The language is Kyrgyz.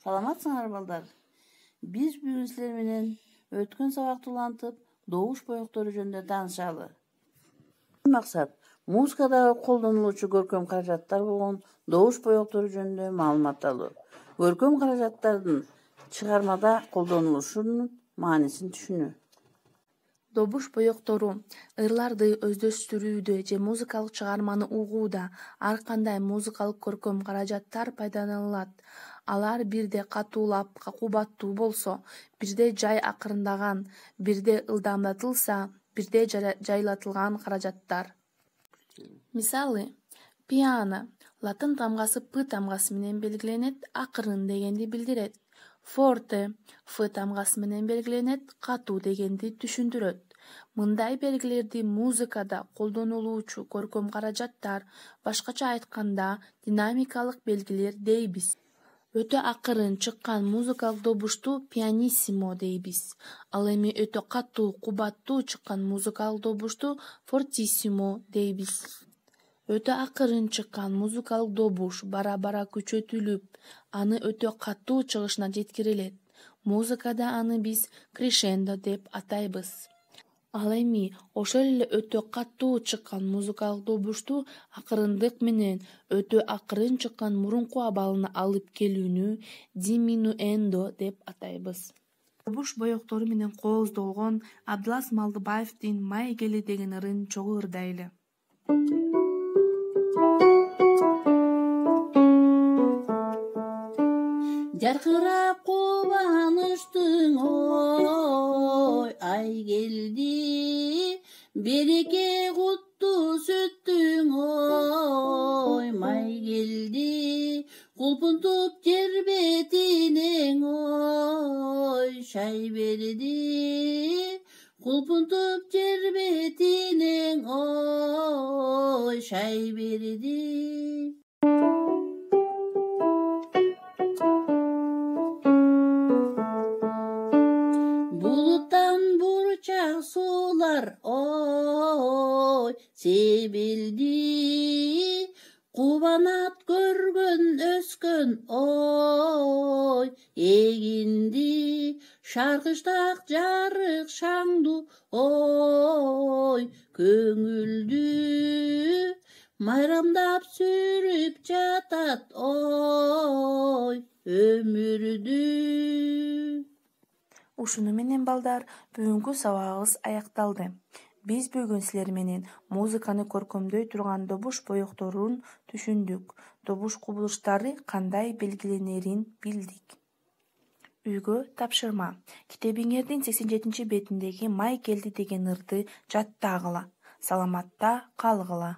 Саламатсыңар балдар. Биз бүгүн силер менен өткөн сабакты улантып, добуш боектору жөнүндө таанышалы. Максат музыкадагы колдонулуучу көркөм каражаттар болгон добуш боектору жөнүндө маалымат алуу. Көркөм каражаттардын чыгармада колдонулушунун маанисин түшүнүү. Добуш боектору ырларды өздөштүрүүдө же музыкалык чыгарманы угууда ар кандай музыкалык көркөм каражаттар пайдаланылат. Алар бирде катуулап, кубаттуу болсо, бирде жай акырындаган, бирде ылдамдатылса, бирде жайлатылган каражаттар. Мисалы, пиано латын тамгасы п тамгасы менен белгиленет, акырын дегенди билдирет. Форте ф тамгасы менен белгиленет, катуу дегенди түшүндүрөт. Мындай белгилерди музыкада колдонулуучу көркөм каражаттар, башкача айтканда, динамикалык белгилер дейбиз. Өтө акырын чыккан музыкалык добушту пианиссимо дейбиз. Ал эми өтө катуу, кубаттуу чыккан музыкалык добушту фортиссимо дейбиз. Өтө акырын чыккан музыкалык добуш бара-бара күчөтүлүп, аны өтө катуу чыгышына жеткирилет. Музыкада аны биз крешендо деп атайбыз. Ал эми ошол эле өтө катуу чыккан музыкалык добушту акырындык менен өтө акырын чыккан мурунку абалына алып келүүнү диминуэндо деп атайбыз. Добуш боектору менен кооздолгон Абдылас Малдыбаевдин «Май кели» деген ырын чогуу ырдайлы. Жаркырап кубанычтың ой, ай келди, береке куттуу сүттүң ой, май келди, кулпунтуп жер бетинен ой, шай берди, кулпунтуп жер бетинен ой, шай берди. Булуттан бурчак суулар ой, себилди, кубанат көргөн өскөн ой, эгинди, шаркыштак жарык шаңду ой, көңүлдү майрамдап сүрүп жатат ой, өмүрдү. Ушуну менен балдар, бүгүнкү сабагыбыз аякталды. Биз бүгүн силер менен музыканы көркөмдөй турган добуш боекторун түшүндүк. Добуш кубулуштары кандай белгиленерин билдик. Үйгө тапшырма. Китебиңердин 87 бетиндеги «Май келди» деген ырды жаттагыла. Саламатта калгыла.